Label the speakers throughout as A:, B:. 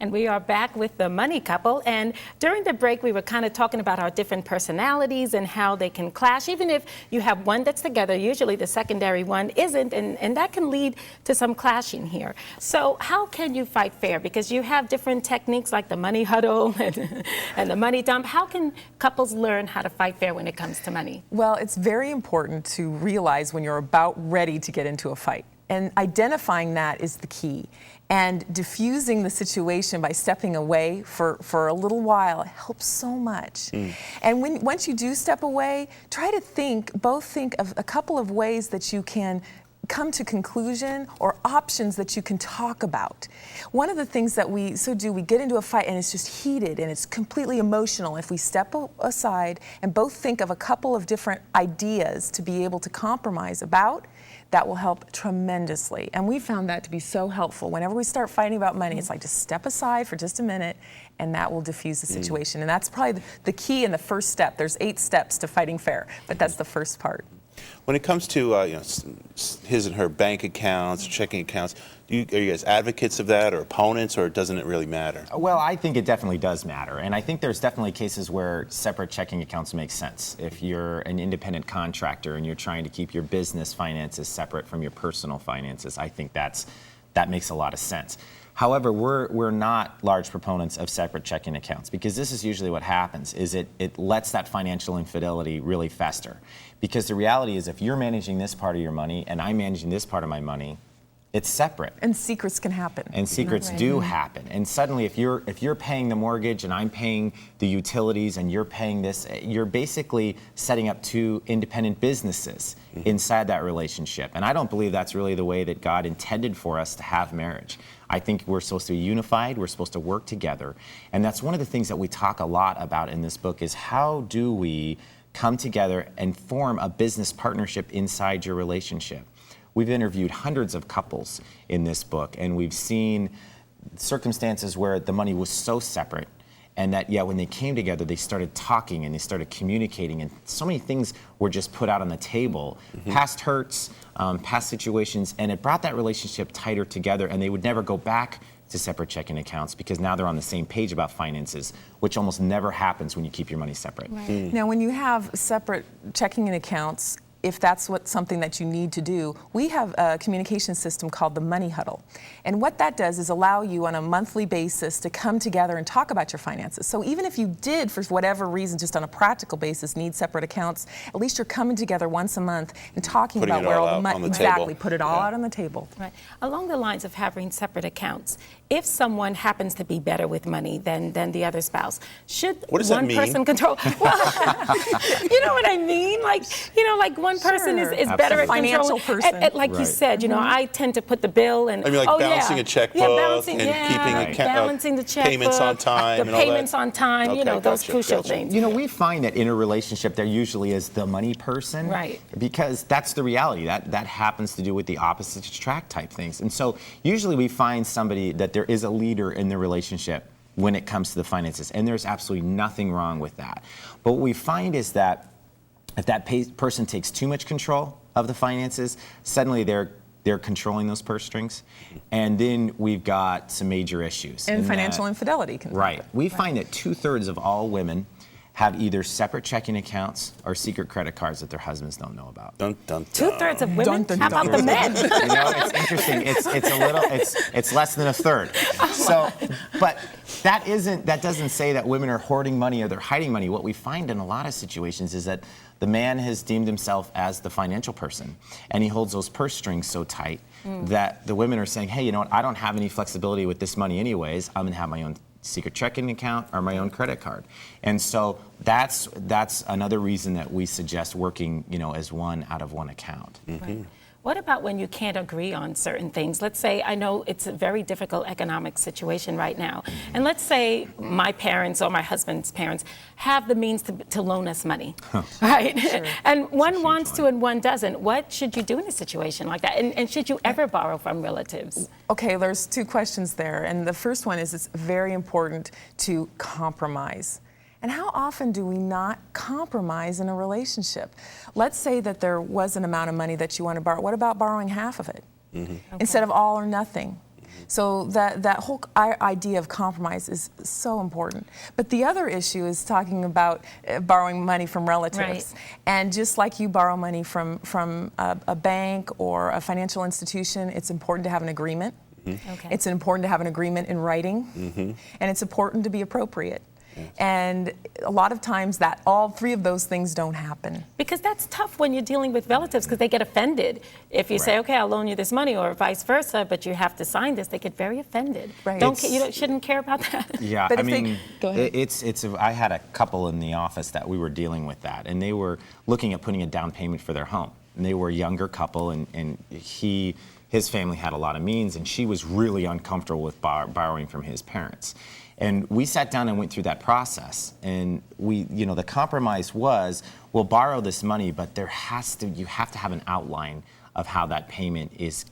A: And we are back with the money couple. And during the break, we were kind of talking about our different personalities and how they can clash. Even if you have one that's together, usually the secondary one isn't, and that can lead to some clashing here. So how can you fight fair? Because you have different techniques like the money huddle and the money dump. How can couples learn how to fight fair when it comes to money?
B: Well, it's very important to realize when you're about ready to get into a fight. And identifying that is the key. And diffusing the situation by stepping away for a little while helps so much. And once you do step away, try to think of a couple of ways that you can come to conclusion or options that you can talk about. One of the things that we get into a fight and it's just heated and it's completely emotional. If we step aside and both think of a couple of different ideas to be able to compromise about, that will help tremendously. And we found that to be so helpful. Whenever we start fighting about money, it's like just step aside for just a minute and that will diffuse the situation. And that's probably the key and the first step. There's 8 steps to fighting fair, but that's the first part.
C: When it comes to his and her bank accounts, checking accounts, are you guys advocates of that or opponents, or doesn't it really matter?
D: Well, I think it definitely does matter. And I think there's definitely cases where separate checking accounts make sense. If you're an independent contractor and you're trying to keep your business finances separate from your personal finances, I think that makes a lot of sense. However, we're not large proponents of separate checking accounts, because this is usually what happens, is it lets that financial infidelity really fester. Because the reality is, if you're managing this part of your money and I'm managing this part of my money, it's separate.
B: And secrets can happen.
D: And secrets do happen. And suddenly, if you're paying the mortgage and I'm paying the utilities and you're paying this, you're basically setting up 2 independent businesses inside that relationship. And I don't believe that's really the way that God intended for us to have marriage. I think we're supposed to be unified, we're supposed to work together. And that's one of the things that we talk a lot about in this book, is how do we come together and form a business partnership inside your relationship. We've interviewed hundreds of couples in this book, and we've seen circumstances where the money was so separate, and that, when they came together, they started talking and they started communicating, and so many things were just put out on the table. Past hurts, past situations, and it brought that relationship tighter together, and they would never go back to separate checking accounts because now they're on the same page about finances, which almost never happens when you keep your money separate.
B: Now, when you have separate checking accounts, if that's something that you need to do, we have a communication system called the Money Huddle. And what that does is allow you on a monthly basis to come together and talk about your finances. So even if you did, for whatever reason, just on a practical basis, need separate accounts, at least you're coming together once a month and talking about where all the money, put it all out on the table.
A: Right. Along the lines of having separate accounts, if someone happens to be better with money than the other spouse, should one person control? Well, you know what I mean? Like one person is better at
B: financial
A: controlling. Like you said, I tend to put the bill and
C: balancing a checkbook and keeping
A: balancing the checkbook,
C: payments on time,
A: the payments on time. Those crucial things.
D: We find that in a relationship there usually is the money person,
A: right?
D: Because that's the reality. That happens to do with the opposites attract type things, and so usually we find somebody that there is a leader in the relationship when it comes to the finances, and there's absolutely nothing wrong with that. But what we find is that if that person takes too much control of the finances, suddenly they're controlling those purse strings, and then we've got some major issues.
B: And financial infidelity can happen.
D: We find that 2/3 of all women have either separate checking accounts or secret credit cards that their husbands don't know about.
C: Dun, dun, dun.
A: 2/3 of women? How about the men?
D: It's interesting. It's less than 1/3. So, but that doesn't say that women are hoarding money or they're hiding money. What we find in a lot of situations is that the man has deemed himself as the financial person, and he holds those purse strings so tight that the women are saying, hey, you know what, I don't have any flexibility with this money anyways. I'm gonna have my own secret checking account or my own credit card. And so that's another reason that we suggest working, as one out of one account.
A: Right. What about when you can't agree on certain things? Let's say, I know it's a very difficult economic situation right now, and let's say my parents or my husband's parents have the means to loan us money, right? Sure. And one wants to and one doesn't. What should you do in a situation like that? And should you ever borrow from relatives?
B: Okay, there's 2 questions there. And the first one is, it's very important to compromise. And how often do we not compromise in a relationship? Let's say that there was an amount of money that you want to borrow. What about borrowing half of it instead of all or nothing? So that whole idea of compromise is so important. But the other issue is talking about borrowing money from relatives.
A: Right.
B: And just like you borrow money from a bank or a financial institution, it's important to have an agreement.
A: Okay.
B: It's important to have an agreement in writing, and it's important to be appropriate. And a lot of times that all three of those things don't happen.
A: Because that's tough when you're dealing with relatives, because they get offended. If you say, okay, I'll loan you this money, or vice versa, but you have to sign this, they get very offended.
B: Right.
A: Shouldn't care about that.
D: Yeah,
B: But
D: I
B: if they-
D: mean,
B: Go ahead.
D: I had a couple in the office that we were dealing with that, and they were looking at putting a down payment for their home. And they were a younger couple, and his family had a lot of means, and she was really uncomfortable with borrowing from his parents. And we sat down and went through that process, and the compromise was, we'll borrow this money, but you have to have an outline of how that payment is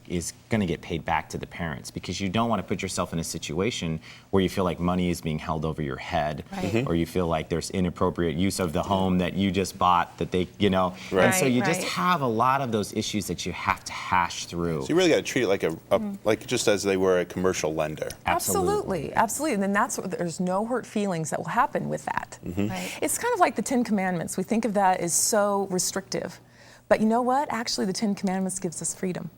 D: going to get paid back to the parents, because you don't want to put yourself in a situation where you feel like money is being held over your head,
A: Right.
D: or you feel like there's inappropriate use of the home that you just bought that they,
C: Right.
D: And so you just
A: Right.
D: have a lot of those issues that you have to hash through.
C: So you really got to treat it like like just as they were a commercial lender.
B: Absolutely. And then there's no hurt feelings that will happen with that.
A: Right.
B: It's kind of like the 10 Commandments. We think of that as so restrictive. But you know what? Actually, the 10 Commandments gives us freedom.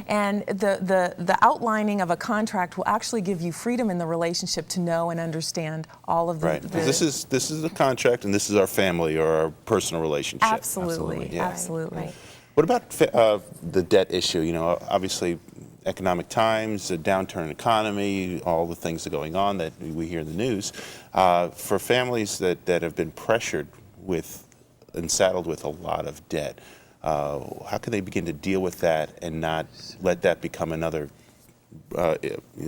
B: And the outlining of a contract will actually give you freedom in the relationship to know and understand all of the...
C: Right. This is the contract, and this is our family or our personal relationship.
B: Absolutely.
C: Yeah.
B: Absolutely.
A: Right.
C: What about the debt issue? Obviously, economic times, a downturn in economy, all the things that are going on that we hear in the news. For families that have been pressured with and saddled with a lot of debt, how can they begin to deal with that and not let that become another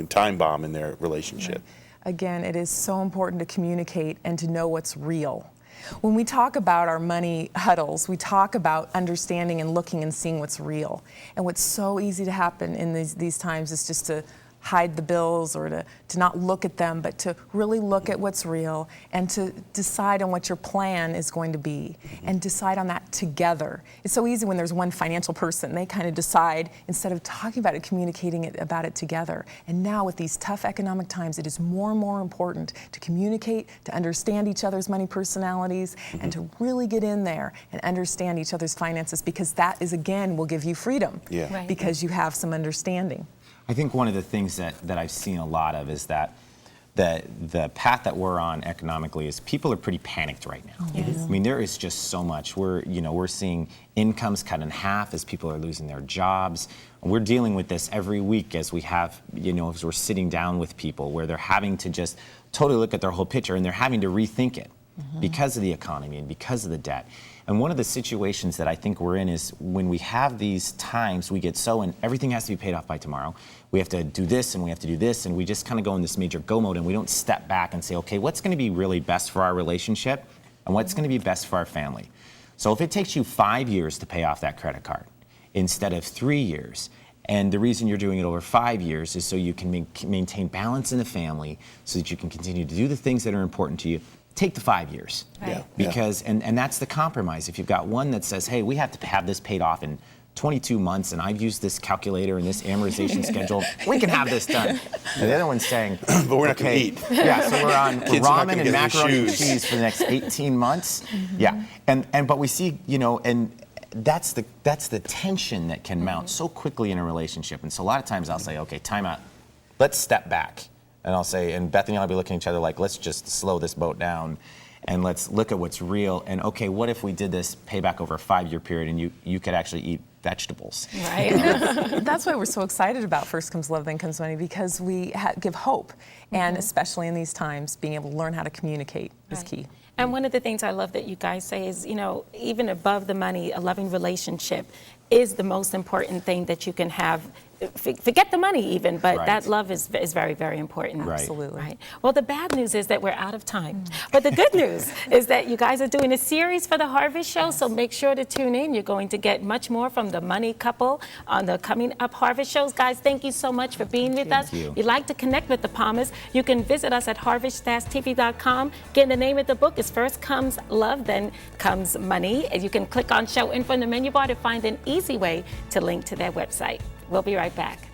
C: time bomb in their relationship?
B: Again, it is so important to communicate and to know what's real. When we talk about our money huddles, we talk about understanding and looking and seeing what's real. And what's so easy to happen in these times is just to hide the bills or to not look at them, but to really look at what's real and to decide on what your plan is going to be and decide on that together. It's so easy when there's one financial person. They kind of decide instead of talking about it, communicating about it together. And now with these tough economic times, it is more and more important to communicate, to understand each other's money personalities, and to really get in there and understand each other's finances, because that is, again, will give you freedom.
C: Yeah.
A: Right.
B: Because you have some understanding.
D: I think one of the things that I've seen a lot of is that the path that we're on economically is people are pretty panicked right now.
A: Yes.
D: I mean, there is just so much. We're seeing incomes cut in half as people are losing their jobs. We're dealing with this every week as we have, as we're sitting down with people where they're having to just totally look at their whole picture, and they're having to rethink it because of the economy and because of the debt. And one of the situations that I think we're in is when we have these times, we get and everything has to be paid off by tomorrow. We have to do this and we have to do this, and we just kind of go in this major go mode, and we don't step back and say, okay, what's going to be really best for our relationship and what's going to be best for our family? So if it takes you 5 years to pay off that credit card instead of 3 years, and the reason you're doing it over 5 years is so you can maintain balance in the family, so that you can continue to do the things that are important to you, take the 5 years.
A: Right.
D: Because, and that's the compromise. If you've got one that says, hey, we have to have this paid off in 22 months, and I've used this calculator and this amortization schedule, we can have this done. And the other one's saying,
C: But we're not going to eat.
D: Yeah, so we're on
C: Kids are not
D: ramen
C: gonna
D: and
C: get new
D: macaroni and
C: shoes.
D: cheese for the next 18 months. Yeah, but we see, and that's the tension that can mount so quickly in a relationship. And so a lot of times I'll say, okay, time out. Let's step back. And I'll say, and Bethany and I'll be looking at each other like, let's just slow this boat down and let's look at what's real. And okay, what if we did this payback over a 5-year period and you could actually eat vegetables?
A: Right.
B: That's why we're so excited about First Comes Love, Then Comes Money, because we give hope. And especially in these times, being able to learn how to communicate is
A: Right.
B: key.
A: And one of the things I love that you guys say is, even above the money, a loving relationship is the most important thing that you can have. Forget the money even, but
D: Right.
A: that love is very, very important.
D: Right.
B: Absolutely.
A: Right. Well, the bad news is that we're out of time. But the good news is that you guys are doing a series for the Harvest Show, so make sure to tune in. You're going to get much more from the money couple on the coming up Harvest Shows. Guys, thank you so much for being with us.
D: you.
A: If you'd like to connect with the Palmers, you can visit us at harvest-tv.com. Again, the name of the book is First Comes Love, Then Comes Money. And you can click on Show Info in the menu bar to find an easy way to link to their website. We'll be right back.